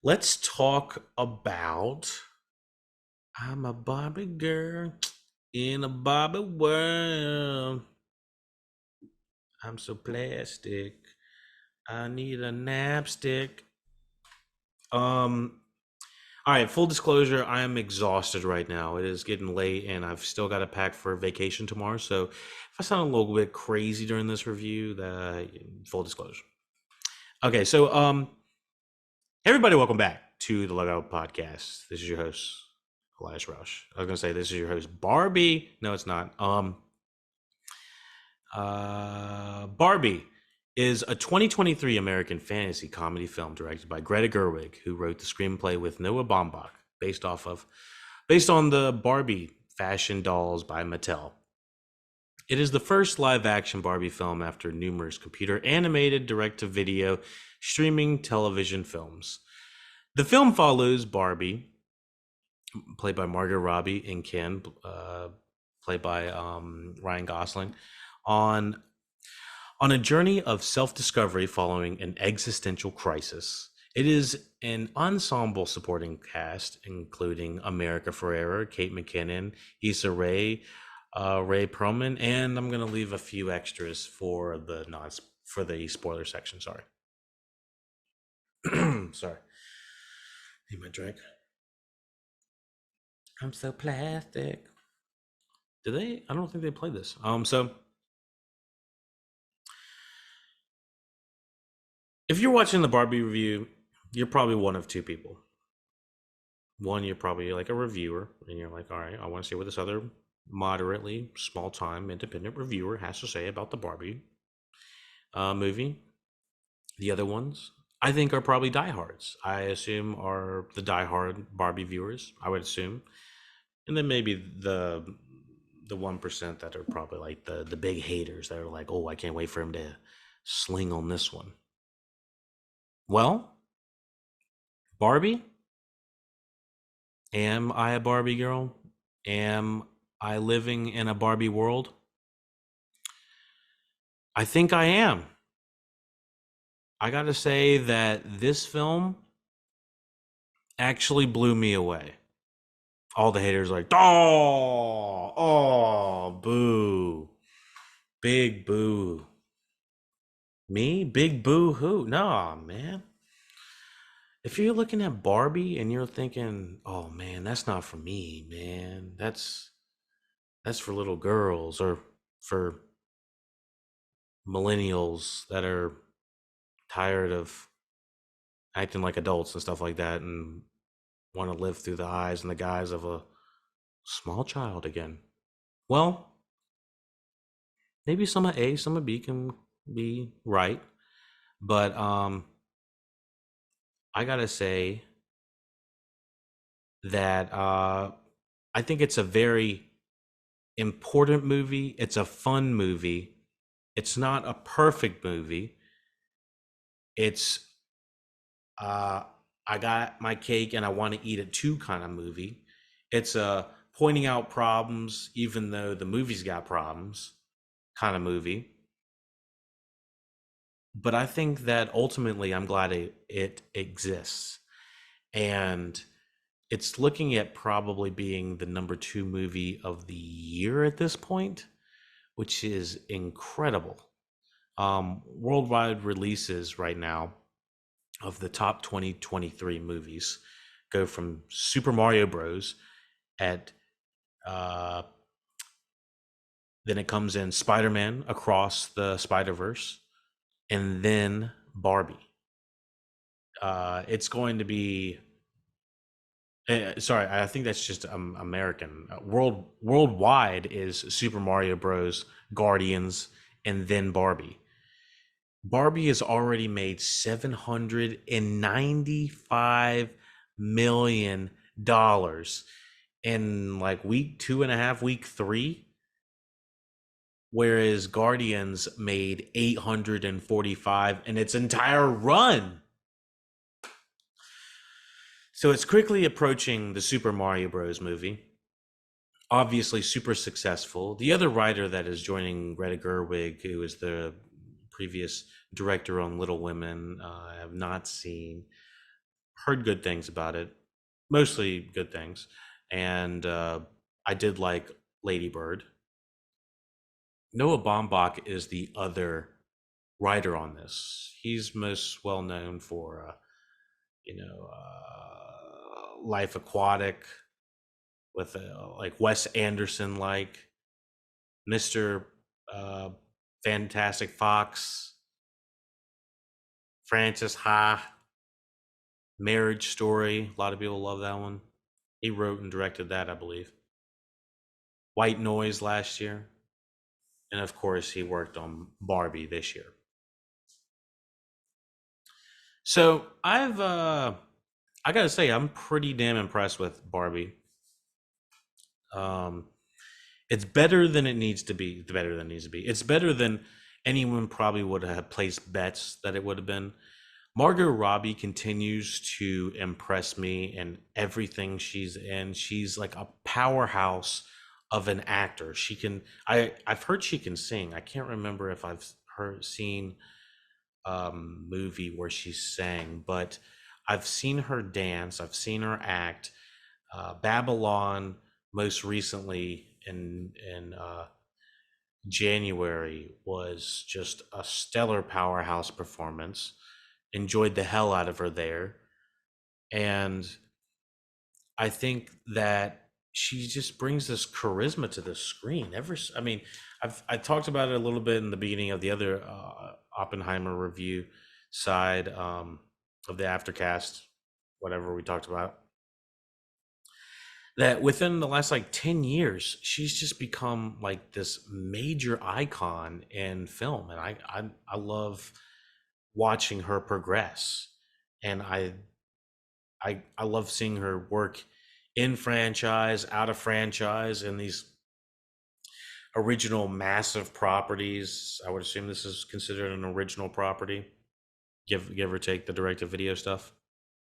Let's talk about I'm a Barbie girl in a Barbie world. I'm so plastic. I need a napstick. Um, all right, full disclosure, I am exhausted right now. It is getting late and I've still got to pack for vacation tomorrow. So if I sound a little bit crazy during this review, that full disclosure. Okay, so everybody, welcome back to the LuckyDog podcast. This is your host, Elias Rush. I was gonna say this is your host, Barbie. No, it's not. Barbie is a 2023 American fantasy comedy film directed by Greta Gerwig, who wrote the screenplay with Noah Baumbach, based on the Barbie fashion dolls by Mattel. It is the first live-action Barbie film after numerous computer-animated direct-to-video streaming television films. The film follows Barbie, played by Margot Robbie, and Ken, played by Ryan Gosling, on on a journey of self-discovery following an existential crisis. It is an ensemble supporting cast, including America Ferrera, Kate McKinnon, Issa Rae, Ray Perlman, and I'm going to leave a few extras for the spoiler section. Sorry, sorry. Need my drink. I'm so plastic. Did they? I don't think they played this. So if you're watching the Barbie review, you're probably one of two people. One, you're probably like a reviewer, and you're like, all right, I want to see what this other moderately small time independent reviewer has to say about the Barbie movie. The other ones, I think, are probably diehards. I assume are the diehard Barbie viewers. I would assume, and then maybe the 1% that are probably like the big haters that are like, oh, I can't wait for him to sling on this one. Well, Barbie, am I a Barbie girl? Am I living in a Barbie world? I think I am. I got to say that this film actually blew me away. All the haters like, oh, boo, big boo. Me, big boo who? Nah, man. If you're looking at Barbie and you're thinking, oh man, that's not for me, man. That's for little girls or for millennials that are tired of acting like adults and stuff like that and want to live through the eyes and the guise of a small child again. Well, maybe some of A, some of B can be right, but I gotta say that I think it's a very important movie. It's a fun movie. It's not a perfect movie. It's uh, I got my cake and I want to eat it too kind of movie. It's a pointing out problems, even though the movie's got problems kind of movie. But I think that ultimately I'm glad it exists. And it's looking at probably being the number two movie of the year at this point, which is incredible. Worldwide releases right now of the top 2023 movies go from Super Mario Bros. At uh, Then it comes in Spider-Man Across the Spider-Verse, and then Barbie. It's going to be sorry, I think that's just American. Worldwide is Super Mario Bros, Guardians, and then Barbie. Barbie has already made $795 million in like week two and a half, week three, whereas Guardians made 845 in its entire run. So it's quickly approaching the Super Mario Bros. Movie. Obviously, super successful. The other writer that is joining Greta Gerwig, who is the previous director on Little Women, I have not seen. Heard good things about it, mostly good things, and I did like Lady Bird. Noah Baumbach is the other writer on this. He's most well known for, Life Aquatic with like Wes Anderson, like Mister uh, Fantastic Fox, Francis Ha, Marriage Story. A lot of people love that one. He wrote and directed that, I believe. White Noise last year, and of course, he worked on Barbie this year. So I gotta say, I'm pretty damn impressed with Barbie. Um, it's better than it needs to be. Better than it needs to be. It's better than anyone probably would have placed bets that it would have been. Margot Robbie continues to impress me in everything she's in. She's like a powerhouse of an actor. She can. I've heard she can sing. I can't remember if I've heard seen movie where she sang, but I've seen her dance. I've seen her act. Babylon, most recently in January, was just a stellar powerhouse performance. Enjoyed the hell out of her there, and I think that she just brings this charisma to the screen. I mean, I talked about it a little bit in the beginning of the other Oppenheimer review side of the aftercast, whatever we talked about. That within the last like 10 years, she's just become like this major icon in film, and I love watching her progress, and I love seeing her work in franchise, out of franchise, in these original massive properties. I would assume this is considered an original property, give or take the direct to video stuff,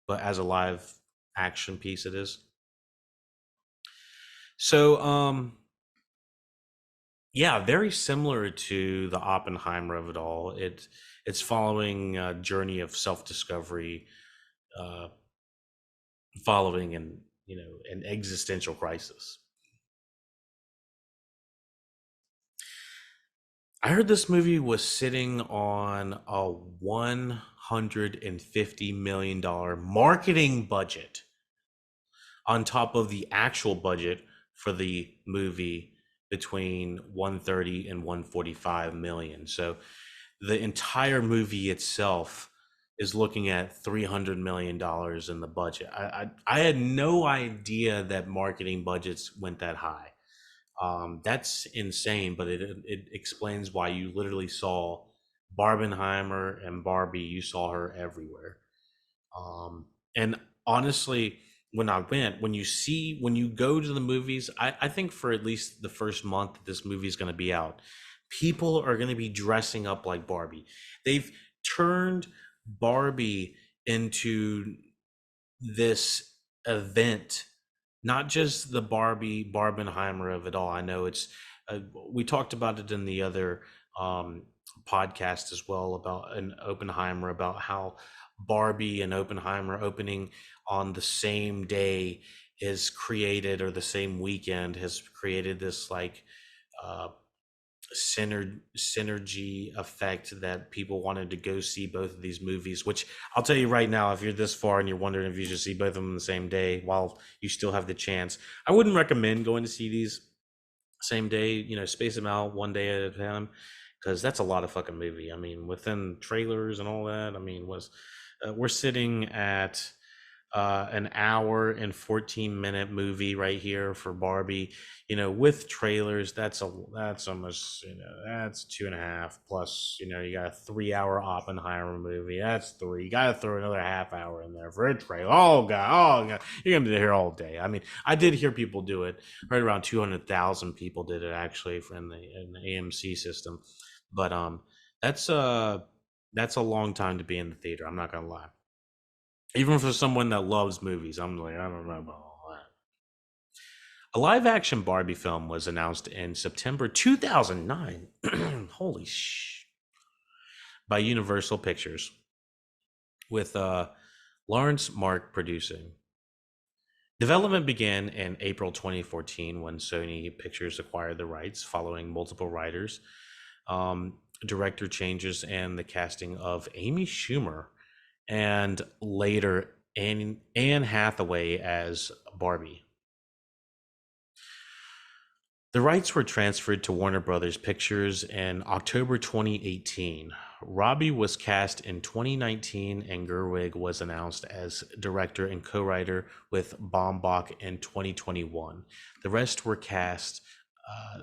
but as a live action piece, it is. So, yeah, very similar to the Oppenheimer of it all. It's following a journey of self discovery, uh, following an existential crisis. I heard this movie was sitting on a $150 million marketing budget on top of the actual budget for the movie between 130 and 145 million. So the entire movie itself is looking at $300 million in the budget. I had no idea that marketing budgets went that high. That's insane, but it explains why you literally saw Barbenheimer and Barbie. You saw her everywhere. And honestly, when you go to the movies, I think for at least the first month that this movie is going to be out, people are going to be dressing up like Barbie. They've turned Barbie into this event, not just the Barbenheimer of it all. I know we talked about it in the other um, podcast as well about an Oppenheimer, about how Barbie and Oppenheimer opening on the same day is created, or the same weekend has created this like uh, synergy effect that people wanted to go see both of these movies. Which I'll tell you right now, if you're this far and you're wondering if you should see both of them the same day while you still have the chance, I wouldn't recommend going to see these same day. Space them out one day at a time, because that's a lot of fucking movie. I mean, within trailers and all that, I mean, was we're sitting at an hour and 14-minute movie right here for Barbie. With trailers, that's almost, that's 2.5 plus. You got a 3-hour Oppenheimer movie. That's three. You got to throw another half hour in there for a trailer. Oh god, you're gonna be here all day. I mean, I did hear people do it. Right around 200,000 people did it actually in the AMC system, but that's a long time to be in the theater. I'm not gonna lie. Even for someone that loves movies, I'm like, I don't know about all that. A live action Barbie film was announced in September 2009. Holy by Universal Pictures, with Lawrence Mark producing. Development began in April 2014 when Sony Pictures acquired the rights following multiple writers, director changes, and the casting of Amy Schumer and later Anne Hathaway as Barbie. The rights were transferred to Warner Brothers Pictures in October 2018. Robbie was cast in 2019, and Gerwig was announced as director and co-writer with Baumbach in 2021. The rest were cast.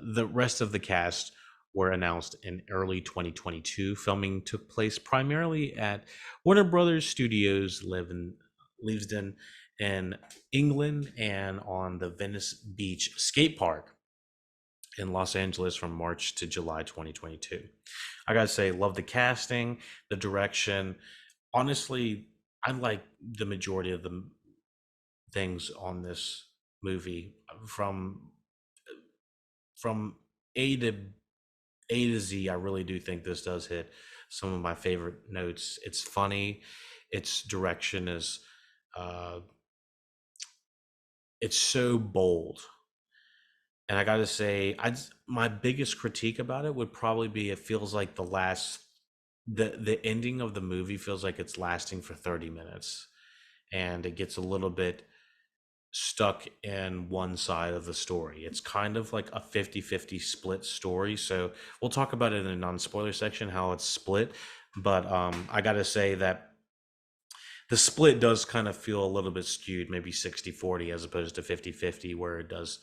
The rest of the cast were announced in early 2022. Filming took place primarily at Warner Brothers Studios, Leavesden in England, and on the Venice Beach skate park in Los Angeles from March to July 2022. I gotta say, love the casting, the direction. Honestly, I like the majority of the things on this movie from A to Z. I really do think this does hit some of my favorite notes. It's funny. Its direction is uh, it's so bold. And I gotta say, my biggest critique about it would probably be it feels like the ending of the movie feels like it's lasting for 30 minutes, and it gets a little bit stuck in one side of the story. It's kind of like a 50-50 split story. So we'll talk about it in the non-spoiler section how it's split. But I gotta say that the split does kind of feel a little bit skewed, maybe 60-40 as opposed to 50-50 where it does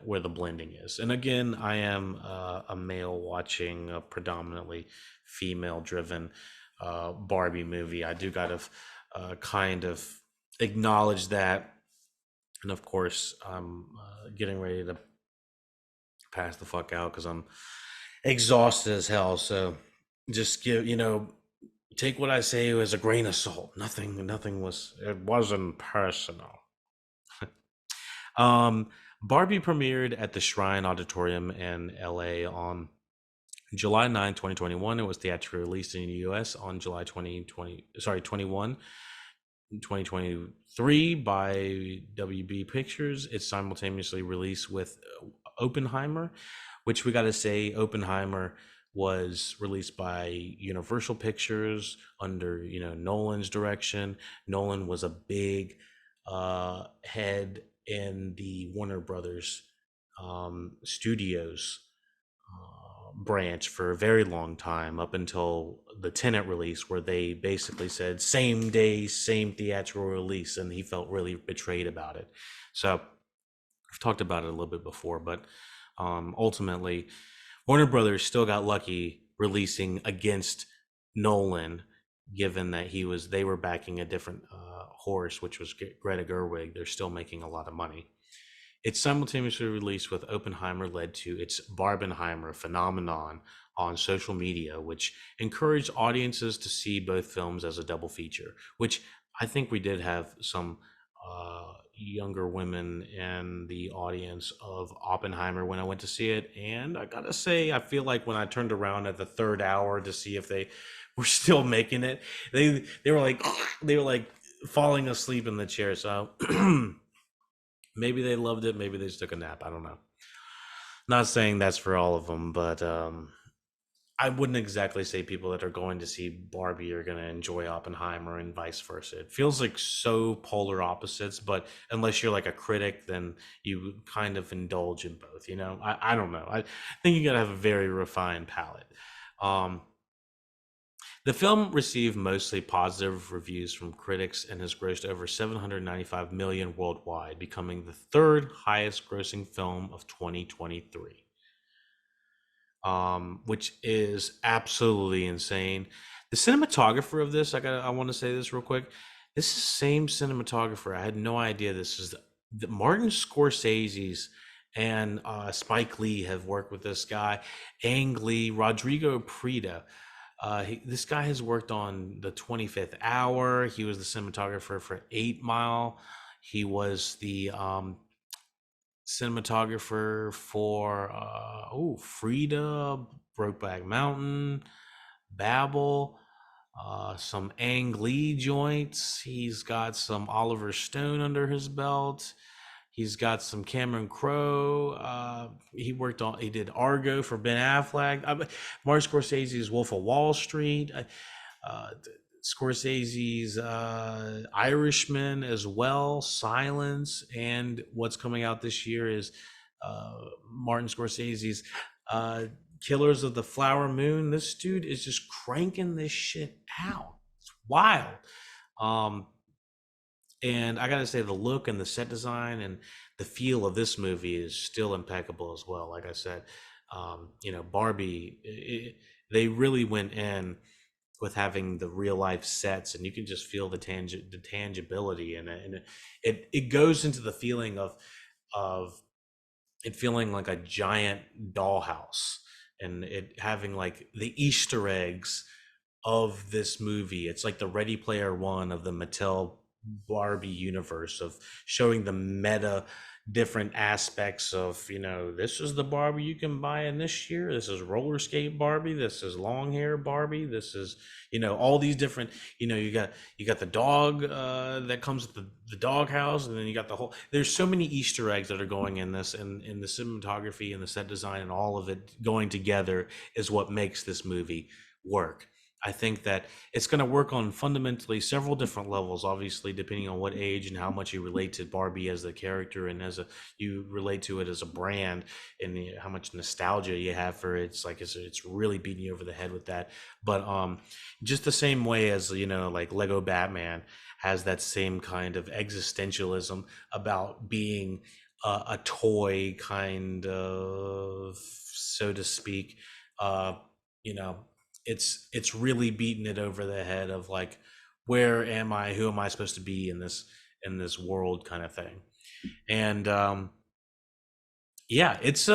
where the blending is. And again, I am a male watching a predominantly female driven Barbie movie. I do gotta kind of acknowledge that. And of course, I'm getting ready to pass the fuck out because I'm exhausted as hell. So just take what I say as a grain of salt. It wasn't personal. Um, Barbie premiered at the Shrine Auditorium in LA on July 9, 2021. It was theatrically released in the US on July 2023 by WB Pictures. It's simultaneously released with Oppenheimer, which we got to say, Oppenheimer was released by Universal Pictures under Nolan's direction. Nolan was a big head in the Warner Brothers studios branch for a very long time, up until the Tenet release, where they basically said same day, same theatrical release, and he felt really betrayed about it. So I've talked about it a little bit before, but ultimately, Warner Brothers still got lucky releasing against Nolan, given that they were backing a different horse, which was Greta Gerwig. They're still making a lot of money. Its simultaneously release with Oppenheimer led to its Barbenheimer phenomenon on social media, which encouraged audiences to see both films as a double feature, which I think we did have some younger women in the audience of Oppenheimer when I went to see it. And I gotta say, I feel like when I turned around at the third hour to see if they were still making it, they were like they were like falling asleep in the chair. So maybe they loved it. Maybe they just took a nap. I don't know. Not saying that's for all of them, but I wouldn't exactly say people that are going to see Barbie are going to enjoy Oppenheimer and vice versa. It feels like so polar opposites, but unless you're like a critic, then you kind of indulge in both. I don't know. I think you got to have a very refined palate. Um, the film received mostly positive reviews from critics and has grossed over 795 million worldwide, becoming the third highest grossing film of 2023. Which is absolutely insane. The cinematographer of this, I want to say this real quick. This is the same cinematographer. I had no idea this is the Martin Scorsese's and Spike Lee have worked with this guy. Ang Lee, Rodrigo Prida. This guy has worked on The 25th Hour. He was the cinematographer for 8 Mile. He was the cinematographer for Frida, Brokeback Mountain, Babel. some Ang Lee joints. He's got some Oliver Stone under his belt. He's got some Cameron Crowe. He did Argo for Ben Affleck. Martin Scorsese's Wolf of Wall Street. Uh, Scorsese's Irishman as well, Silence, and what's coming out this year is Martin Scorsese's uh, Killers of the Flower Moon. This dude is just cranking this shit out. It's wild. Um, and I gotta say, the look and the set design and the feel of this movie is still impeccable as well. Like I said, Barbie, they really went in with having the real life sets, and you can just feel the tangibility in it, and it goes into the feeling of it feeling like a giant dollhouse, and it having like the Easter eggs of this movie. It's like the Ready Player One of the Mattel Barbie universe, of showing the meta different aspects of, this is the Barbie you can buy in this year. This is roller skate Barbie. This is long hair Barbie. This is, all these different, you got the dog that comes with the dog house, and then you got the whole, there's so many Easter eggs that are going in this, and in the cinematography and the set design and all of it going together is what makes this movie work. I think that it's going to work on fundamentally several different levels, obviously, depending on what age and how much you relate to Barbie as the character, and you relate to it as a brand, and how much nostalgia you have for it. It's really beating you over the head with that. But just the same way as, like Lego Batman has that same kind of existentialism about being a toy, kind of, so to speak. Uh, you know, it's really beating it over the head of like, where am I? Who am I supposed to be in this world, kind of thing. And yeah, it's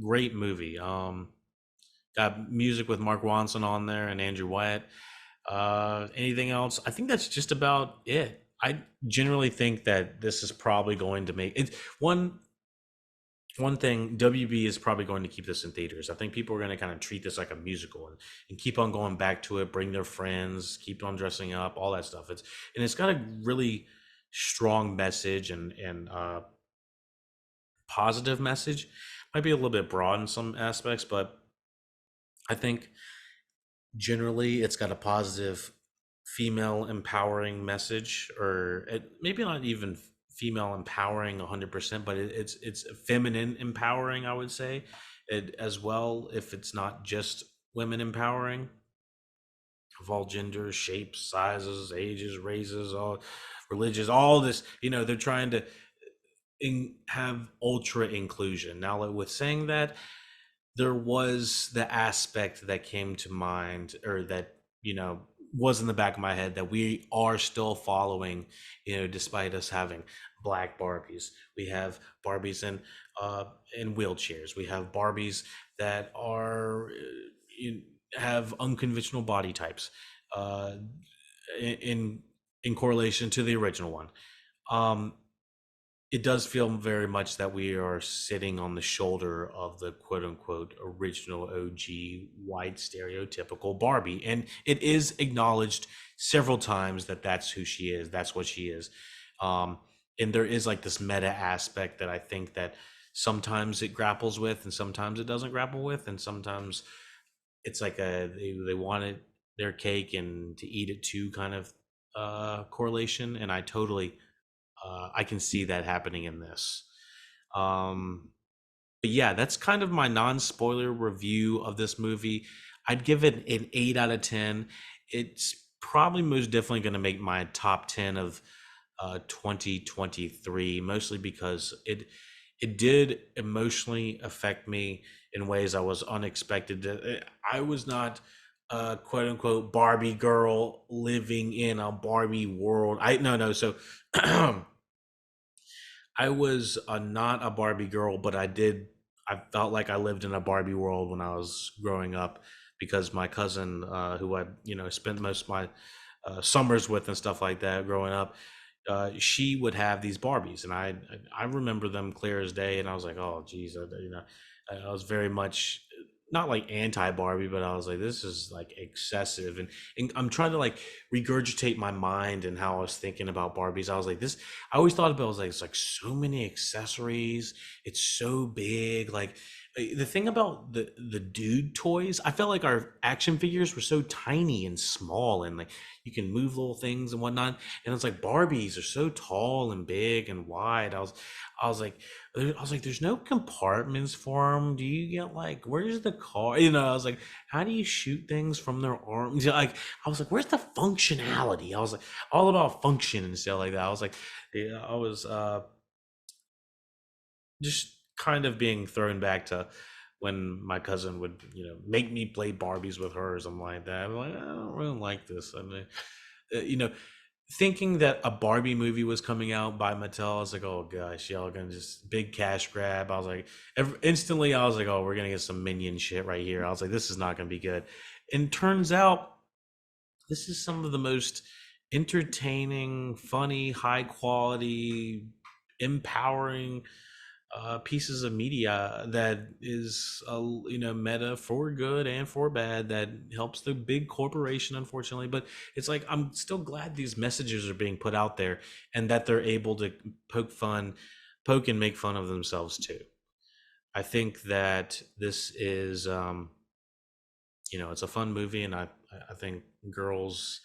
great movie. Got music with Mark Ronson on there and Andrew Wyatt. Anything else? I think that's just about it. I generally think that this is probably going to make it one thing. WB is probably going to keep this in theaters. I think people are going to kind of treat this like a musical, and keep on going back to it, bring their friends, keep on dressing up, all that stuff. It's got a really strong message, and positive message. Might be a little bit broad in some aspects, but I think generally it's got a positive female empowering message, or maybe not even female empowering 100%, but it's feminine empowering, I would say, it as well, if it's not just women empowering, of all genders, shapes, sizes, ages, races, all religions, all this. They're trying to have ultra inclusion. Now, with saying that, there was the aspect that came to mind, or that was in the back of my head, that we are still following, despite us having black Barbies. We have Barbies in wheelchairs. We have Barbies that are have unconventional body types, uh in in correlation to the original one. um it does feel very much that we are sitting on the shoulder of the quote unquote original OG white stereotypical Barbie. And it is acknowledged several times that that's who she is, that's what she is. Um, and there is like this meta aspect that I think that sometimes it grapples with and sometimes it doesn't grapple with. And sometimes it's like they wanted their cake and to eat it too, kind of correlation. And I can see that happening in this. Um, but yeah, that's kind of my non-spoiler review of this movie. I'd give it an 8 out of 10. It's probably most definitely going to make my top 10 of 2023, mostly because it did emotionally affect me in ways I was unexpected. I was not a quote unquote Barbie girl living in a Barbie world. I no no so I was not a Barbie girl, but I felt like I lived in a Barbie world when I was growing up, because my cousin, who I spent most of my summers with and stuff like that growing up, she would have these Barbies, and I remember them clear as day, and I was like, oh, geez, I was very much. not like anti Barbie, but I was like, this is like excessive. And I'm trying to like regurgitate my mind and how I was thinking about Barbies. I was like, this, I always thought about it was like, it's like so many accessories. It's so big. Like the thing about the dude toys, I felt like our action figures were so tiny and small and like you can move little things and whatnot. And it's like Barbies are so tall and big and wide. I was like, there's no compartments for them. Do you get like, where's the car? You know, I was like, how do you shoot things from their arms? You know, like, I was like, where's the functionality? I was like, all about function and stuff like that. I was like, yeah, I was just kind of being thrown back to when my cousin would, make me play Barbies with her or something like that. I'm like, I don't really like this. I mean, you know, thinking that a Barbie movie was coming out by Mattel, I was like, oh gosh, y'all gonna just big cash grab. I was like, instantly, I was like, oh, we're gonna get some minion shit right here. I was like, this is not gonna be good. And turns out, this is some of the most entertaining, funny, high quality, empowering pieces of media that is meta for good and for bad, that helps the big corporation, unfortunately. But it's like, I'm still glad these messages are being put out there and that they're able to poke and make fun of themselves too. I think that this is it's a fun movie, and I think girls,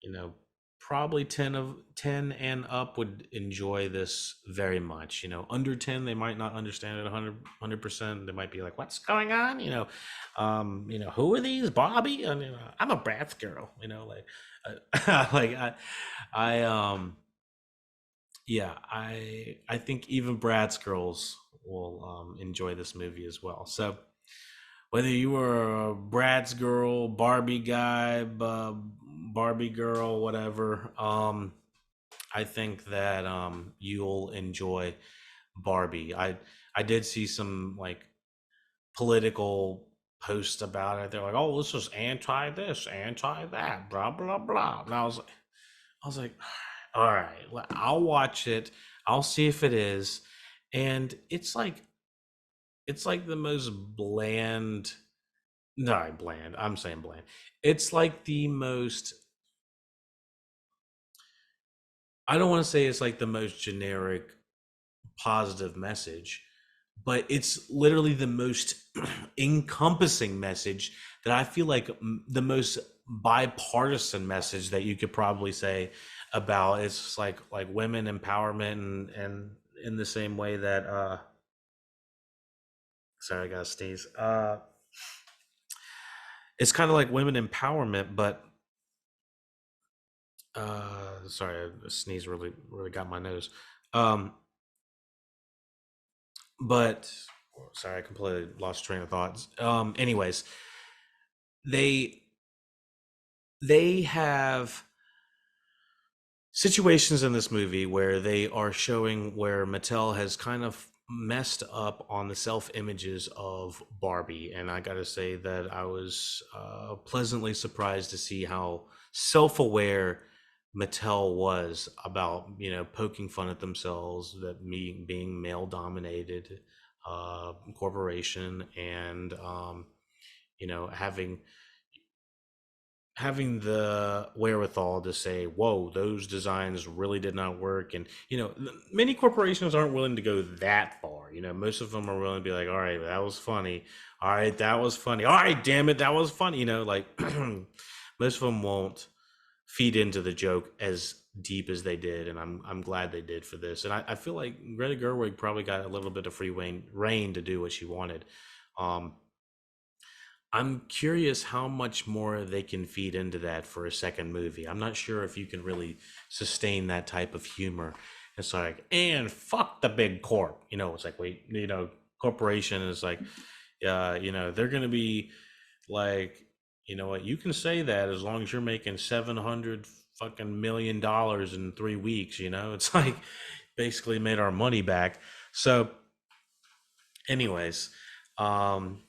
you know, probably 10 and up would enjoy this very much. Under 10, they might not understand it 100%. They might be like, what's going on? Who are these, Bobby? And I'm a Bratz girl, like like I yeah, I think even Bratz girls will enjoy this movie as well. So whether you were a Bratz girl, Barbie guy, Barbie girl, whatever, I think that you'll enjoy Barbie. I did see some like political posts about it. They're like, "Oh, this is anti this, anti that, blah blah blah." And I was like, "All right, well, I'll watch it. I'll see if it is." And it's like the most bland. No, bland. I'm saying bland. It's like the most. I don't want to say it's like the most generic positive message, but it's literally the most encompassing message that I feel like the most bipartisan message that you could probably say about. It's like women empowerment, and in the same way that sorry, I gotta sneeze. It's kind of like women empowerment, but sorry, a sneeze really got my nose. Um, but sorry, I completely lost train of thoughts. Anyways, they they have situations in this movie where they are showing where Mattel has kind of messed up on the self images of Barbie. And I gotta say that I was pleasantly surprised to see how self aware Mattel was about, poking fun at themselves, that me being male dominated corporation, and having the wherewithal to say, whoa, those designs really did not work. And many corporations aren't willing to go that far. Most of them are willing to be like, all right, that was funny, all right, that was funny, all right, damn it, that was funny, like most of them won't feed into the joke as deep as they did. And I'm glad they did for this. And I feel like Greta Gerwig probably got a little bit of free reign to do what she wanted. um I'm curious how much more they can feed into that for a second movie. I'm not sure if you can really sustain that type of humor. It's like, and fuck the big corp. It's like, wait, corporation is like, they're going to be like, you know what, you can say that as long as you're making 700 fucking $1 million in 3 weeks. It's like basically made our money back. So, anyways, um,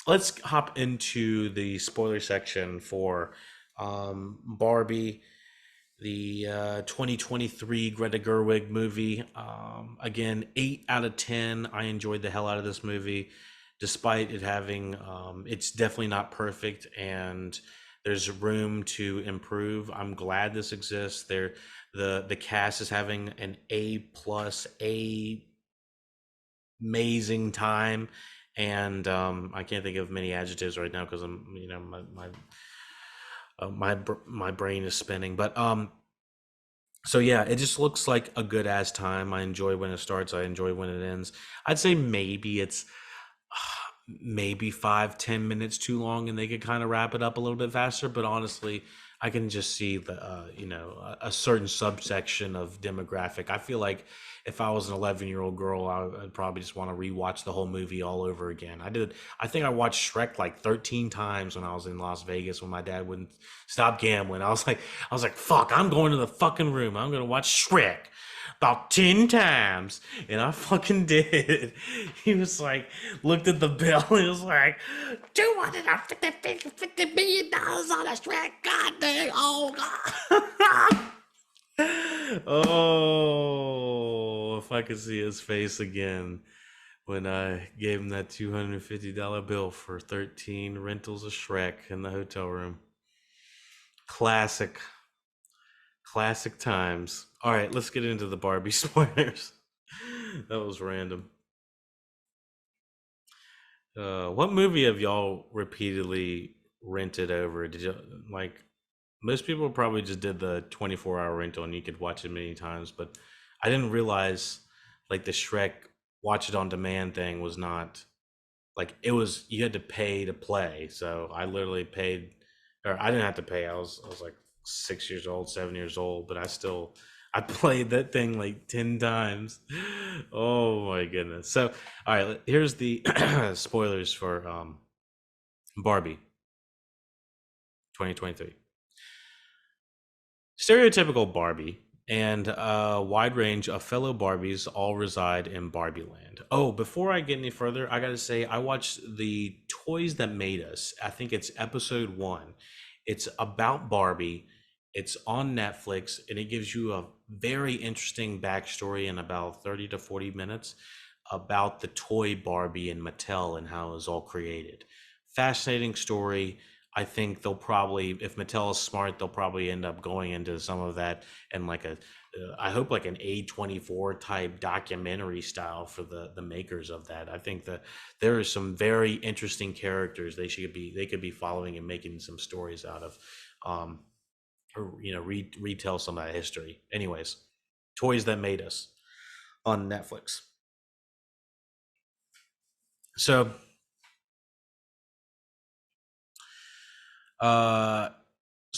let's hop into the spoiler section for Barbie, the 2023 Greta Gerwig movie. Again, 8 out of 10. I enjoyed the hell out of this movie. despite it having, it's definitely not perfect, and there's room to improve. I'm glad this exists. The cast is having an A plus, amazing time, and I can't think of many adjectives right now because I'm, my brain is spinning. But so yeah, it just looks like a good ass time. I enjoy when it starts. I enjoy when it ends. I'd say maybe it's maybe 5-10 minutes too long, and they could kind of wrap it up a little bit faster. But honestly, I can just see the a certain subsection of demographic. I feel like if I was an 11-year-old girl, I'd probably just want to rewatch the whole movie all over again. I think I watched Shrek like 13 times when I was in Las Vegas when my dad wouldn't stop gambling. I was like, fuck, I'm going to the fucking room. I'm gonna watch Shrek about 10 times. And I fucking did. He was like, looked at the bill. He was like, $250 on a Shrek. God dang. Oh, God. Oh, if I could see his face again when I gave him that $250 bill for 13 rentals of Shrek in the hotel room. Classic, classic times. All right, let's get into the Barbie spoilers. That was random. What movie have y'all repeatedly rented over? Did you like? Most people probably just did the 24-hour rental and you could watch it many times, but I didn't realize like the Shrek watch it on demand thing was not like it was. You had to pay to play, so I literally paid, or I didn't have to pay. I was like 6 years old, 7 years old, but I played that thing like 10 times. Oh my goodness! So all right, here's the spoilers for Barbie 2023. Stereotypical Barbie and a wide range of fellow Barbies all reside in Barbie Land. Oh, before I get any further, I gotta say I watched the Toys That Made Us. I think it's episode one. It's about Barbie. It's on Netflix, and it gives you a very interesting backstory in about 30 to 40 minutes about the toy Barbie and Mattel and how it was all created. Fascinating story. I think they'll probably, if Mattel is smart, they'll probably end up going into some of that and like I hope like an A24 type documentary style for the makers of that. I think that there are some very interesting characters they could be following and making some stories out of, um, or retell some of that history. Anyways, Toys That Made Us on Netflix. So uh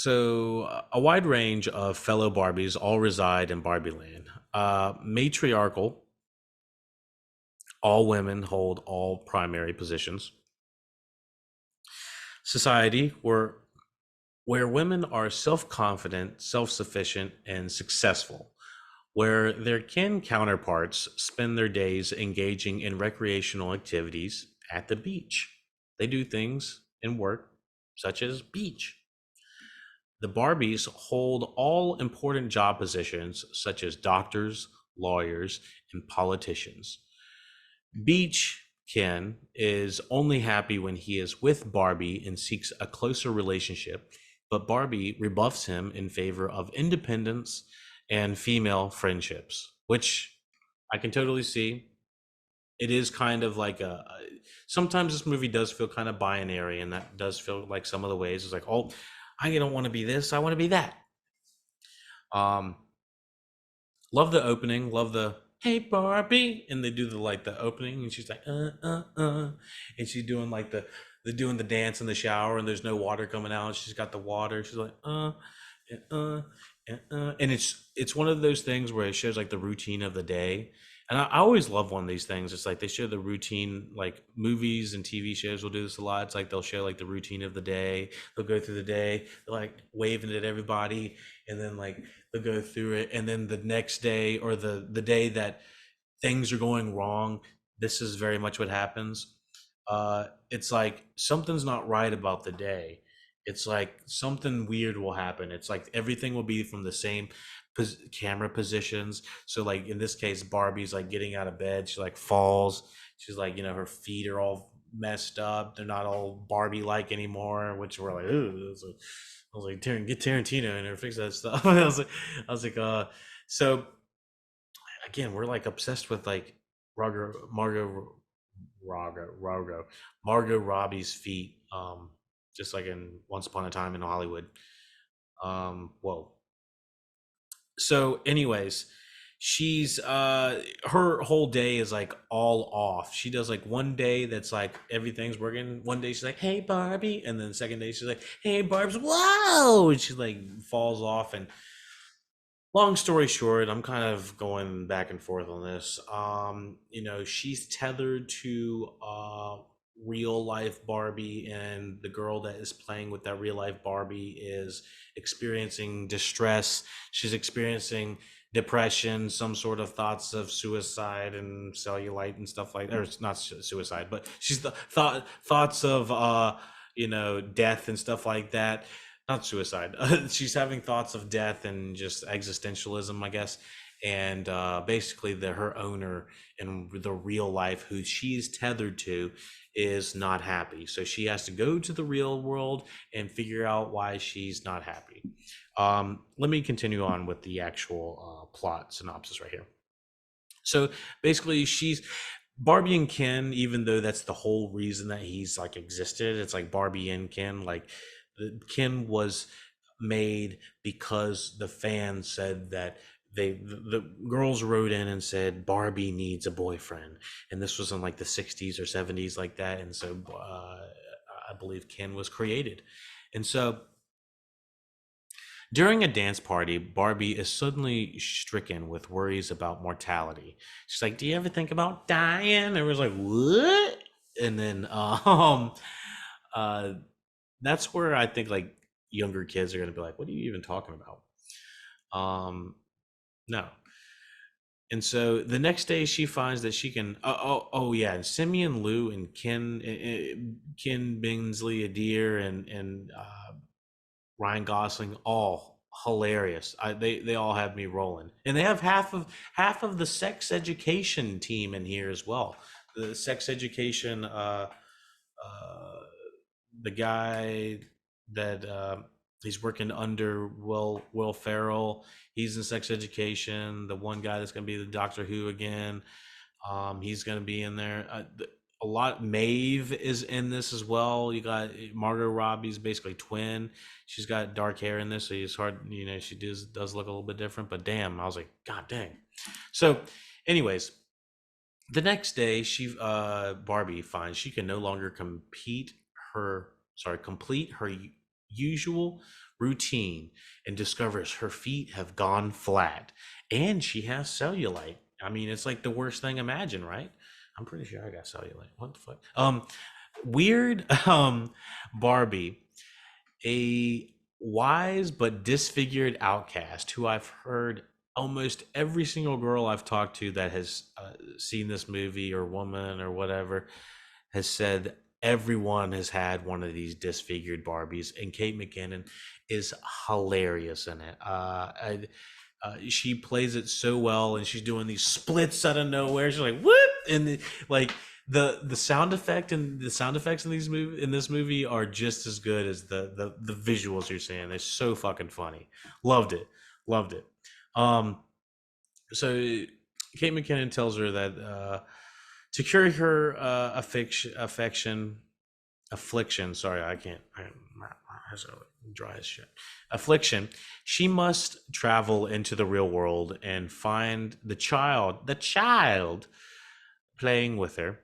a wide range of fellow Barbies all reside in Barbie Land. Matriarchal, all women hold all primary positions. Society where women are self-confident, self-sufficient, and successful. Where their kin counterparts spend their days engaging in recreational activities at the beach. They do things and work such as beach. The Barbies hold all important job positions such as doctors, lawyers, and politicians. Beach Ken is only happy when he is with Barbie and seeks a closer relationship, but Barbie rebuffs him in favor of independence and female friendships, which I can totally see. It is kind of like sometimes this movie does feel kind of binary, and that does feel like some of the ways it's like, oh, I don't want to be this, I want to be that. Um, Love the opening, love the hey Barbie, and they do the like the opening, and she's like and she's doing like the doing the dance in the shower, and there's no water coming out. She's got the water. She's like and, and it's one of those things where it shows like the routine of the day. And I always love one of these things. It's like they show the routine, like movies and TV shows will do this a lot. It's like they'll show like the routine of the day. They'll go through the day, they're like waving at everybody, and then like they'll go through it, and then the next day or the day that things are going wrong, this is very much what happens. It's like something's not right about the day. It's like something weird will happen. It's like everything will be from the same camera positions. So like in this case, Barbie's like getting out of bed. She like falls. She's like, her feet are all messed up. They're not all Barbie like anymore, which we're like, ooh. I was like, get Tarantino in there, fix that stuff. I was like, so again, we're like obsessed with like Margot, Margot, Margot Robbie's feet, just like in Once Upon a Time in Hollywood. Whoa. So, anyways, she's her whole day is like all off. She does like one day that's like everything's working. One day she's like, "Hey Barbie," and then the second day she's like, "Hey Barb's," whoa, and she like falls off. And long story short, I'm kind of going back and forth on this. She's tethered to real life Barbie, and the girl that is playing with that real life Barbie is experiencing distress. She's experiencing depression, some sort of thoughts of suicide and cellulite and stuff like that. Or it's not suicide, but she's the thoughts of death and stuff like that. Not suicide. She's having thoughts of death and just existentialism, I guess. And basically, her owner in the real life, who she's tethered to, is not happy. So she has to go to the real world and figure out why she's not happy. Let me continue on with the actual plot synopsis right here. So basically, she's Barbie and Ken, even though that's the whole reason that he's like existed. It's like Barbie and Ken. Like Ken was made because the fans said that the girls wrote in and said Barbie needs a boyfriend, and this was in like the 60s or 70s like that. And so I believe Ken was created. And so during a dance party, Barbie is suddenly stricken with worries about mortality. She's like, "Do you ever think about dying?" And was like, "What?" And then uh that's where I think like younger kids are gonna be like, "What are you even talking about?" No. And so the next day she finds that she can oh yeah, and Simeon Liu and Ken Bingsley Adair and Ryan Gosling, all hilarious. They all have me rolling, and they have half of the Sex Education team in here as well. The Sex Education, the guy that he's working under Will Ferrell, he's in Sex Education. The one guy that's going to be the Doctor Who again, he's going to be in there. A lot. Maeve is in this as well. You got Margot Robbie's basically twin. She's got dark hair in this, so it's hard. She does look a little bit different. But damn, I was like, God dang. So, anyways, the next day, Barbie finds she can no longer complete her usual routine, and discovers her feet have gone flat, and she has cellulite. I mean, it's like the worst thing imagined, right? I'm pretty sure I got cellulite. What the fuck? Weird. Barbie, a wise but disfigured outcast who I've heard almost every single girl I've talked to that has seen this movie, or woman or whatever, has said everyone has had one of these disfigured Barbies, and Kate McKinnon is hilarious in it. She plays it so well, and she's doing these splits out of nowhere. She's like, "Whoop!" And like the sound effects in this movie are just as good as the visuals you're seeing. They're so fucking funny. Loved it. Um, so Kate McKinnon tells her that to cure her affliction. Sorry, I can't. My eyes are dry as shit. Affliction. She must travel into the real world and find the child playing with her.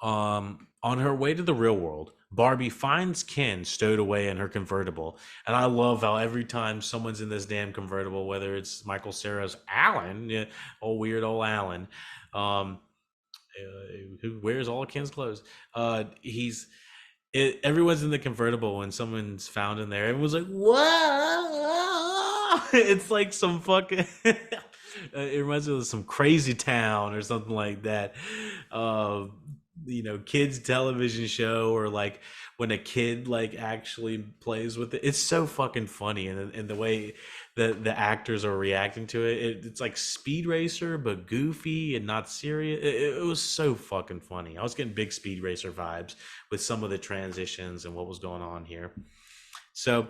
On her way to the real world, Barbie finds Ken stowed away in her convertible. And I love how every time someone's in this damn convertible, whether it's Michael Cera's Alan, yeah, old weird old Alan, um, who wears all of Ken's clothes, everyone's in the convertible when someone's found in there. Everyone's like, "Whoa!" It's like some fucking. It reminds me of some Crazy Town or something like that. Uh, kids television show, or like when a kid like actually plays with it. It's so fucking funny, and the way the actors are reacting to it's like Speed Racer but goofy and not serious. It was so fucking funny. I was getting big Speed Racer vibes with some of the transitions and what was going on here. So,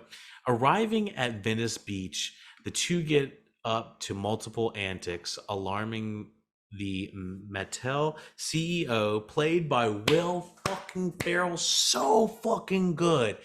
arriving at Venice Beach, the two get up to multiple antics, alarming the Mattel CEO, played by Will fucking Ferrell, so fucking good.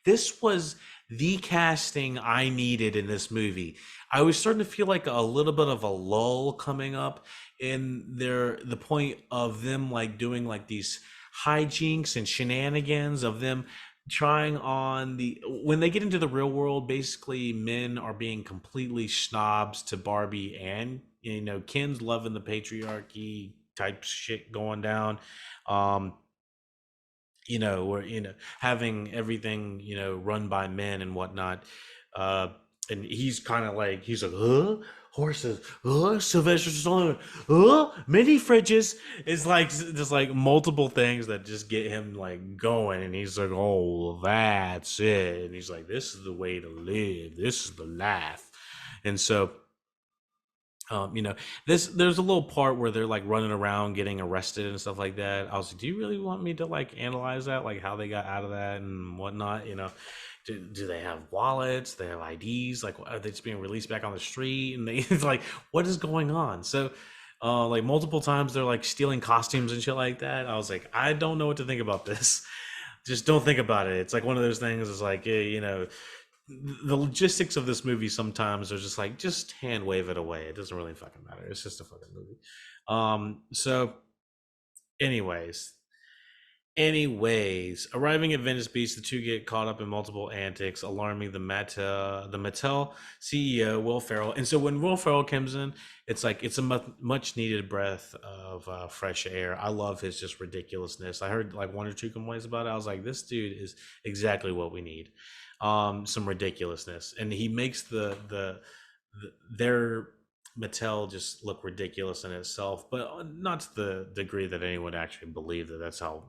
This was the casting I needed in this movie. I was starting to feel like a little bit of a lull coming up in the point of them like doing like these hijinks and shenanigans of them trying on the when they get into the real world. Basically men are being completely snobs to Barbie, and Ken's loving the patriarchy type shit going down. um where having everything run by men and whatnot. uh and he's like, horses, Sylvester Stallone, mini fridges. It's like just like multiple things that just get him like going, and he's like, oh, that's it. And he's like, this is the way to live, this is the life. And so there's a little part where they're like running around getting arrested and stuff like that. I was like, do you really want me to like analyze that, like how they got out of that and whatnot? Do they have wallets? Do they have IDs? Like, are they just being released back on the street? And it's like, what is going on? So, like multiple times they're like stealing costumes and shit like that. I was like, I don't know what to think about this. Just don't think about it. It's like one of those things. It's like, the logistics of this movie sometimes are just like, just hand wave it away. It doesn't really fucking matter. It's just a fucking movie. So anyways, arriving at Venice Beach, the two get caught up in multiple antics, alarming the Mattel CEO, Will Ferrell. And so when Will Ferrell comes in, it's like it's a much needed breath of fresh air. I love his just ridiculousness. I heard like one or two complaints about it. I was like, this dude is exactly what we need. Some ridiculousness, and he makes their Mattel just look ridiculous in itself, but not to the degree that anyone actually believed that that's how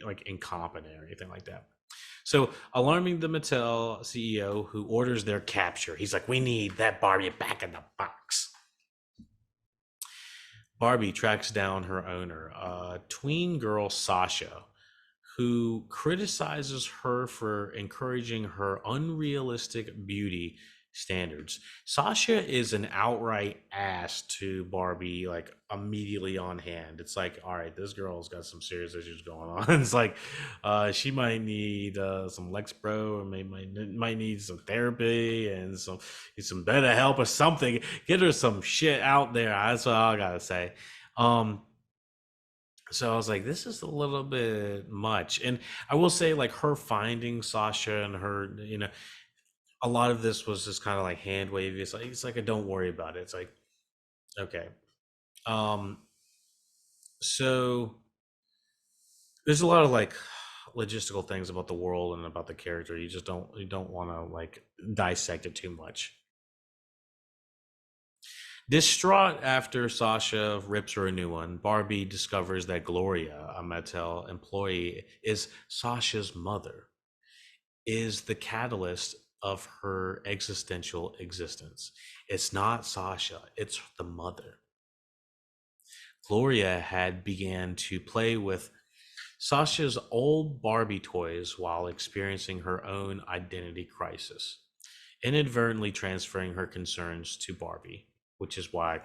like incompetent or anything like that. So, alarming the Mattel CEO, who orders their capture. He's like, we need that Barbie back in the box. Barbie tracks down her owner, tween girl Sasha, who criticizes her for encouraging her unrealistic beauty standards. Sasha is an outright ass to Barbie, like immediately on hand. It's like, all right, this girl's got some serious issues going on. It's like, she might need some Lexapro, or might need some therapy and some better help or something. Get her some shit out there. That's what I gotta say. So I was like, this is a little bit much. And I will say, like, her finding Sasha and her, a lot of this was just kind of like hand wavy. It's like, don't worry about it. It's like, okay. Um, so there's a lot of like logistical things about the world and about the character. You don't want to like dissect it too much. Distraught after Sasha rips her a new one, Barbie discovers that Gloria, a Mattel employee, is Sasha's mother, is the catalyst of her existential existence. It's not Sasha, it's the mother. Gloria had began to play with Sasha's old Barbie toys while experiencing her own identity crisis, inadvertently transferring her concerns to Barbie, which is why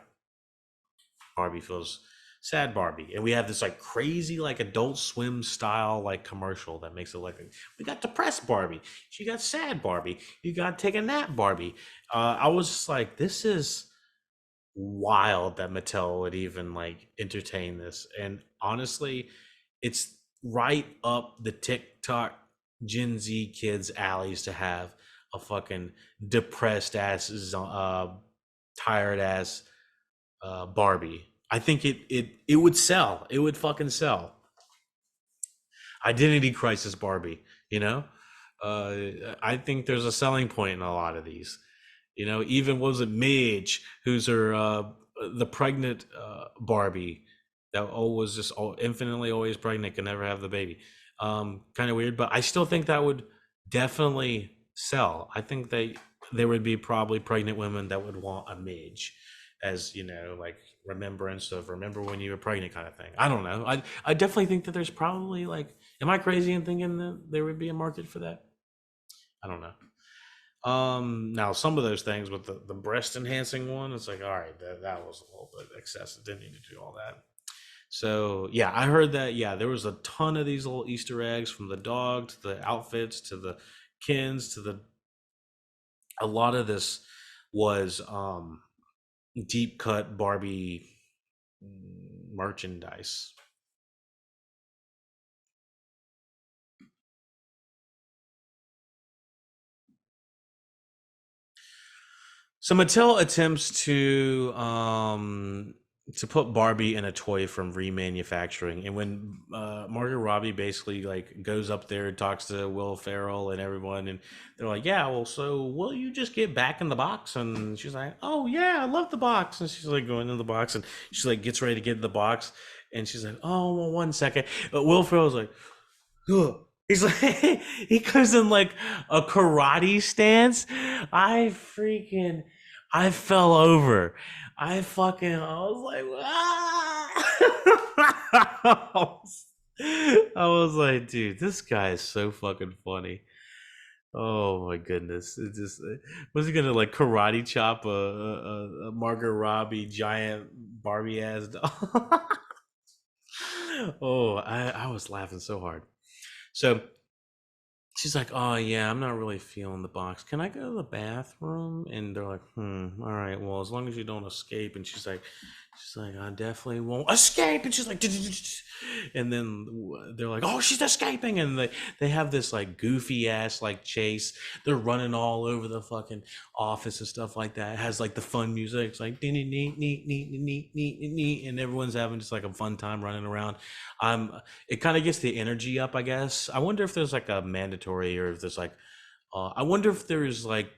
Barbie feels sad Barbie. And we have this like crazy like Adult Swim style like commercial that makes it like, we got depressed Barbie, she got sad Barbie, you got take a nap Barbie. I was just like, this is wild that Mattel would even like entertain this. And honestly, it's right up the TikTok Gen Z kids alleys to have a fucking depressed ass tired ass Barbie. I think it would sell. It would fucking sell. Identity crisis Barbie. You know, I think there's a selling point in a lot of these. Even was it Midge, who's her the pregnant Barbie that was just infinitely always pregnant, can never have the baby. Kind of weird, but I still think that would definitely sell. I think there would be probably pregnant women that would want a midge as, like remembrance of remember when you were pregnant kind of thing. I don't know. I definitely think that there's probably like, am I crazy in thinking that there would be a market for that? I don't know. Now some of those things with the breast enhancing one, it's like, all right, that was a little bit excessive. Didn't need to do all that. So yeah, I heard that. Yeah, there was a ton of these little Easter eggs, from the dog to the outfits to the kins to the. A lot of this was deep cut Barbie merchandise. So Mattel attempts to put Barbie in a toy from remanufacturing, and when Margot Robbie basically like goes up there and talks to Will Ferrell and everyone, and they're like, "Yeah, well, so will you just get back in the box?" And she's like, "Oh yeah, I love the box." And she's like going in the box, and she's like gets ready to get in the box, and she's like, "Oh, well, 1 second." But Will Ferrell's like, "Ugh." He's like, he goes in like a karate stance. I freaking, I fell over. I was like, ah! I was like, dude, this guy is so fucking funny. Oh my goodness. It just, was he gonna like karate chop a Margot Robbie giant Barbie ass dog? Oh, I was laughing so hard. So she's like, "Oh yeah, I'm not really feeling the box. Can I go to the bathroom?" And they're like, all right. Well, as long as you don't escape." And she's like, "I definitely won't escape." And she's like, and then they're like, "Oh, she's escaping!" And they have this like goofy ass like chase. They're running all over the fucking office and stuff like that. It has like the fun music. It's like neat, neat, neat, neat, neat, neat, neat, and everyone's having just like a fun time running around. I'm It kind of gets the energy up, I guess. I wonder if there's like a mandatory, or if there's like, I wonder if there's like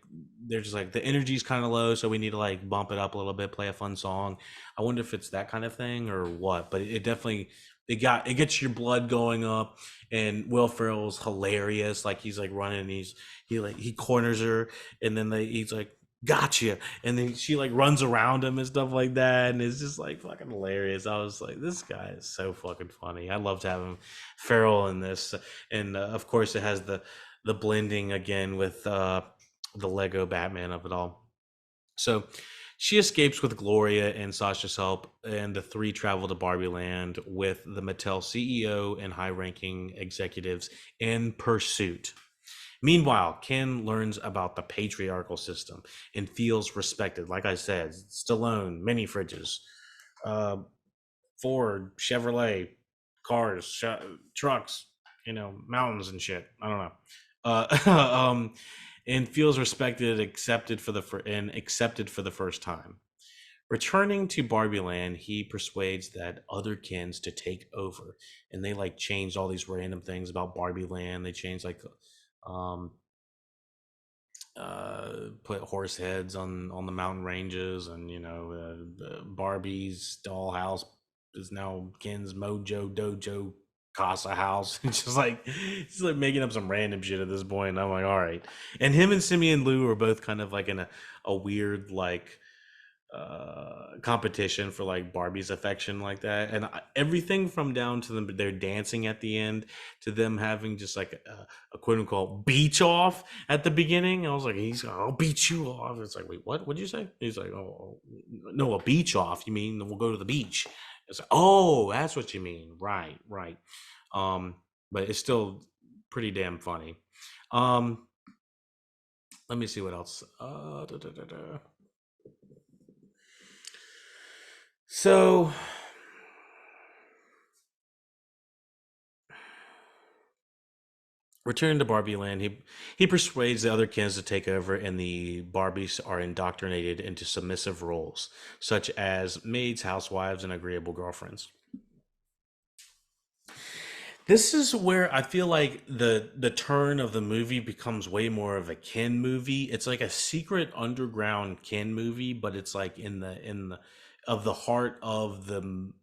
the energy's kind of low, so we need to like bump it up a little bit, play a fun song. I wonder if it's that kind of thing or what. But it definitely, it gets your blood going up, and Will Ferrell's hilarious. Like he's like running, and he corners her, and then he's like, "Gotcha," and then she like runs around him and stuff like that, and it's just like fucking hilarious. I was like, this guy is so fucking funny. I loved having Farrell in this, and of course it has the blending again with the Lego Batman of it all. So she escapes with Gloria and Sasha's help, and the three travel to Barbie Land with the Mattel CEO and high-ranking executives in pursuit. Meanwhile, Ken learns about the patriarchal system and feels respected. Like I said, Stallone, mini fridges, uh, Ford, Chevrolet, cars, trucks, mountains and shit. I don't know. And feels respected, accepted for the first time. Returning to Barbie Land, he persuades that other Kens to take over, and they like changed all these random things about Barbie Land. They changed like um, put horse heads on the mountain ranges, and Barbie's dollhouse is now Ken's Mojo Dojo Casa house. It's just like making up some random shit at this point. And I'm like, all right. And him and Simeon Lou are both kind of like in a weird like competition for like Barbie's affection like that, and everything from down to them they're dancing at the end, to them having just like a quote unquote beach off at the beginning. I was like, I'll beat you off. It's like, wait, what did you say? He's like, oh no, a beach off, you mean we'll go to the beach? It's like, oh, that's what you mean, right. um but it's still pretty damn funny. um Let me see what else. So returning to Barbie Land, he persuades the other kids to take over, and the Barbies are indoctrinated into submissive roles, such as maids, housewives, and agreeable girlfriends. This is where I feel like the turn of the movie becomes way more of a Ken movie. It's like a secret underground Ken movie, but it's like in the of the heart of the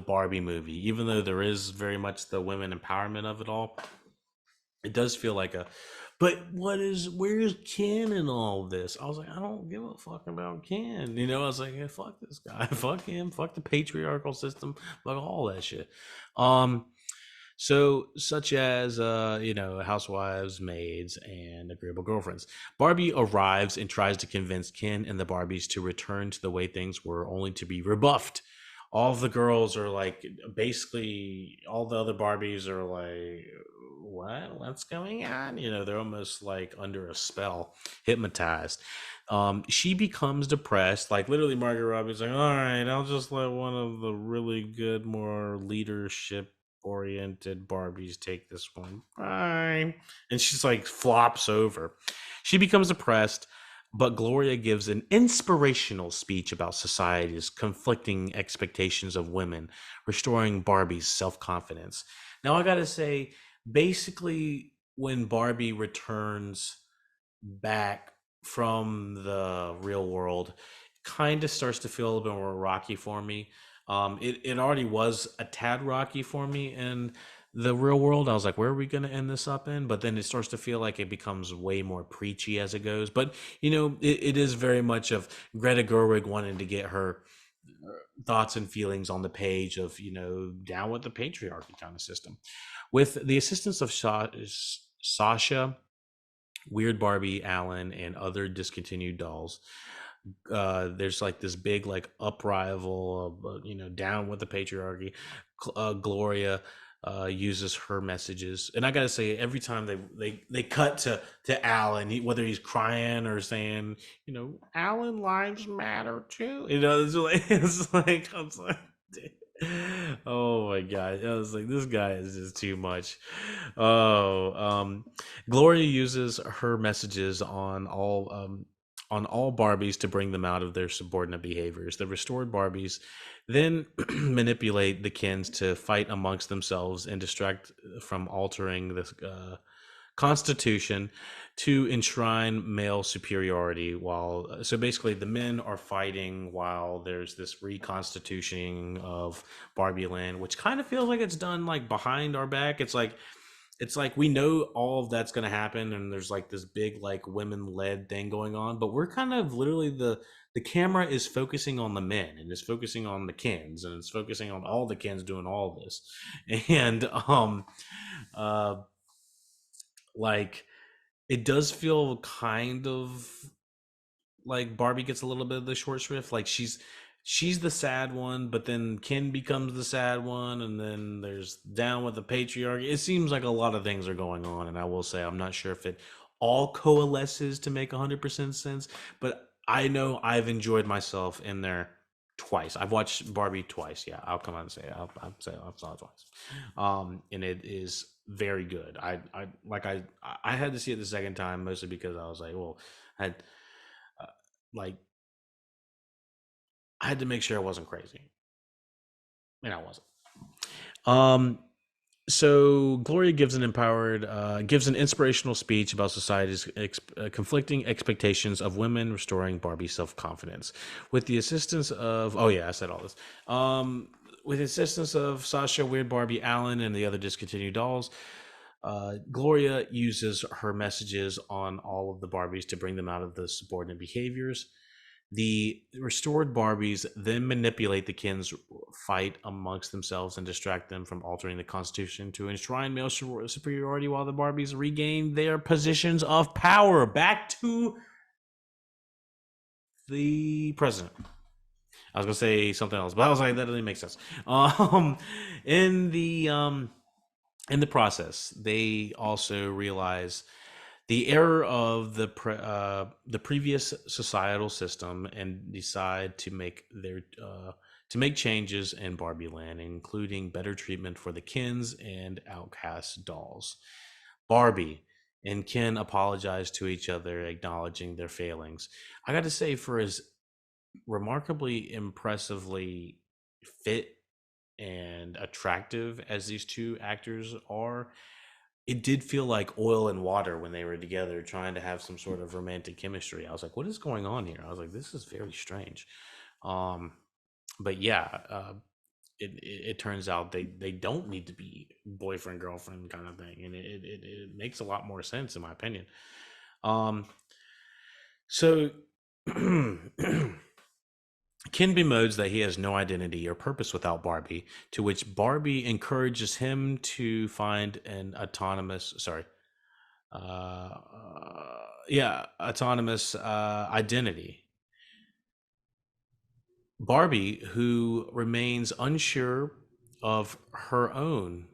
Barbie movie. Even though there is very much the women empowerment of it all, it does feel like But where's Ken in all this? I was like, I don't give a fuck about Ken. I was like, hey, fuck this guy, fuck him, fuck the patriarchal system, fuck all that shit. Um, so, such as, housewives, maids, and agreeable girlfriends. Barbie arrives and tries to convince Ken and the Barbies to return to the way things were, only to be rebuffed. All of the girls are like, basically, all the other Barbies are like, what? What's going on? They're almost like under a spell, hypnotized. She becomes depressed. Like, literally, Margot Robbie's like, all right, I'll just let one of the really good, more leadership oriented Barbies take this one. Bye. And she's like flops over. She becomes depressed, but Gloria gives an inspirational speech about society's conflicting expectations of women, restoring Barbie's self confidence. Now, I gotta say, basically, when Barbie returns back from the real world, kind of starts to feel a little bit more rocky for me. It already was a tad rocky for me in the real world. I was like, where are we going to end this up in? But then it starts to feel like it becomes way more preachy as it goes. But, it is very much of Greta Gerwig wanting to get her thoughts and feelings on the page of, down with the patriarchy kind of system. With the assistance of Sasha, Weird Barbie, Alan, and other discontinued dolls, there's like this big like uprisal of down with the patriarchy. Gloria uses her messages, and I gotta say, every time they cut to Alan, whether he's crying or saying, Alan lives matter too, it's like I'm like, oh my god, I was like, this guy is just too much. Oh, Gloria uses her messages on all Barbies to bring them out of their subordinate behaviors. The restored Barbies then manipulate the Kens to fight amongst themselves and distract from altering the Constitution to enshrine male superiority. So basically, the men are fighting while there's this reconstitutioning of Barbie Land, which kind of feels like it's done like behind our back. It's like we know all of that's going to happen, and there's like this big like women led thing going on, but we're kind of literally the camera is focusing on the men, and it's focusing on the Kens, and it's focusing on all the Kens doing all this. And uh like, it does feel kind of like Barbie gets a little bit of the short shrift. Like, she's the sad one, but then Ken becomes the sad one, and then there's down with the patriarchy. It seems like a lot of things are going on, and I will say I'm not sure if it all coalesces to make 100% sense, but I know I've enjoyed myself in there twice. I've watched Barbie twice. Yeah, I'll come out and say it. I'll say I've saw it twice. And it is very good. I had to see it the second time, mostly because I was like, well, I had uh, like I had to make sure I wasn't crazy, and I wasn't. Um, so Gloria gives an inspirational speech about society's conflicting expectations of women, restoring Barbie's self confidence, with the assistance of. Oh yeah, I said all this. With the assistance of Sasha, Weird Barbie, Allen, and the other discontinued dolls, Gloria uses her messages on all of the Barbies to bring them out of the subordinate behaviors. The restored Barbies then manipulate the Kens, fight amongst themselves, and distract them from altering the Constitution to enshrine male superiority, while the Barbies regain their positions of power. Back to the president. I was gonna say something else, but I was like, that doesn't make sense. Um, in the um, in the process, they also realize the error of the previous societal system, and decide to make changes in Barbie Land, including better treatment for the Kens and outcast dolls. Barbie and Ken apologize to each other, acknowledging their failings. I got to say, for as remarkably impressively fit and attractive as these two actors are, it did feel like oil and water when they were together trying to have some sort of romantic chemistry. I was like, what is going on here? I was like, this is very strange. Um, but yeah, it turns out they don't need to be boyfriend girlfriend kind of thing, and it makes a lot more sense in my opinion. So Ken bemoans that he has no identity or purpose without Barbie, to which Barbie encourages him to find an autonomous identity. Barbie, who remains unsure of her own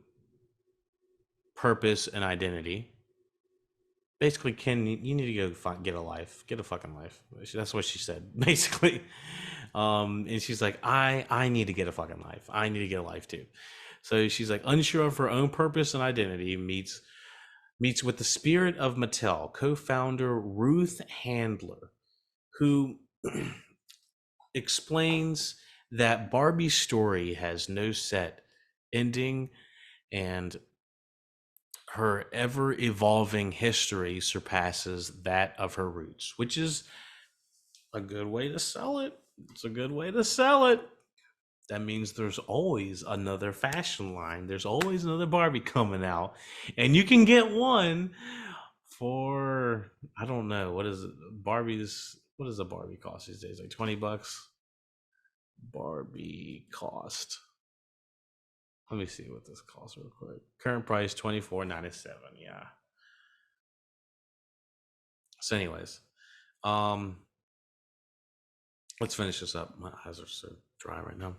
purpose and identity, basically, Ken, you need to go get a life, get a fucking life. That's what she said, basically. And she's like, I need to get a fucking life. I need to get a life too. So she's like unsure of her own purpose and identity. Meets with the spirit of Mattel, co-founder Ruth Handler, who explains that Barbie's story has no set ending and her ever evolving history surpasses that of her roots, which is a good way to sell it. It's a good way to sell it. That means there's always another fashion line. There's always another Barbie coming out. And you can get one for, I don't know, what is it? What does a Barbie cost these days? Like $20? Barbie cost. Let me see what this costs real quick. Current price $24.97. Yeah. So, anyways, let's finish this up. My eyes are so dry right now.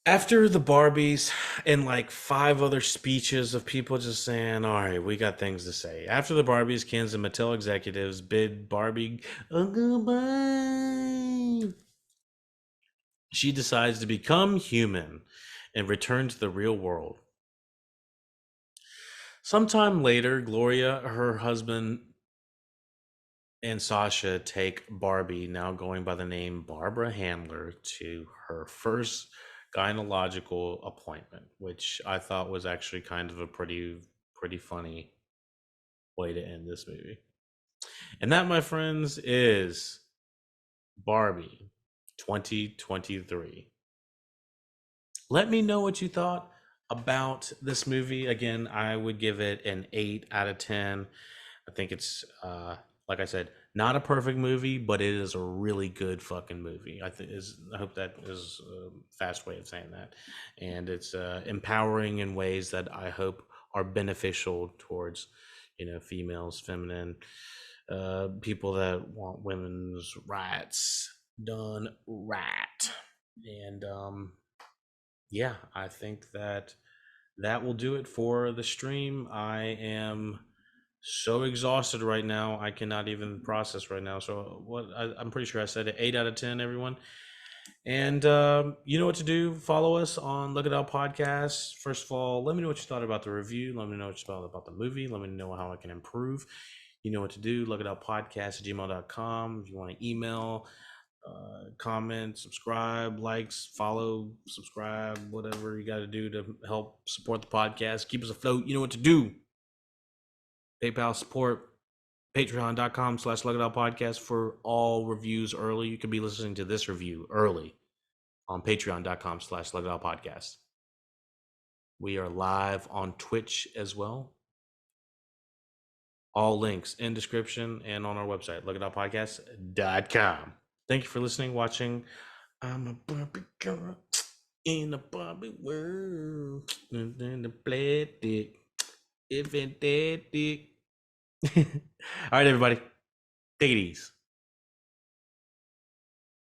After the Barbies and like 5 other speeches of people just saying, all right, we got things to say. After the Barbies, Ken's and Mattel executives bid Barbie a goodbye. She decides to become human and return to the real world. Sometime later, Gloria, her husband, and Sasha take Barbie, now going by the name Barbara Handler, to her first gynecological appointment, which I thought was actually kind of a pretty funny way to end this movie. And that, my friends, is Barbie 2023. Let me know what you thought about this movie. Again, I would give it an 8 out of 10. I think it's like I said, not a perfect movie, but it is a really good fucking movie. I hope that is a fast way of saying that, and it's empowering in ways that I hope are beneficial towards, females, feminine, people that want women's rights done right. And yeah, I think that will do it for the stream. I am so exhausted right now. I cannot even process right now. So I'm pretty sure I said it, 8 out of 10, everyone. And you know what to do. Follow us on Look It Out Podcast. First of all, let me know what you thought about the review. Let me know what you thought about the movie. Let me know how I can improve. You know what to do. Look It Out Podcast at gmail.com. If you want to email, comment, subscribe, likes, follow, subscribe, whatever you got to do to help support the podcast, keep us afloat. You know what to do. PayPal support, patreon.com/LuckyDog for all reviews early. You could be listening to this review early on patreon.com/LuckyDog. We are live on Twitch as well. All links in description and on our website, LuckyDogPodcast.com. Thank you for listening, watching. I'm a Barbie girl in a Barbie world. And then the play dick. If it did dick. All right, everybody. Take it easy.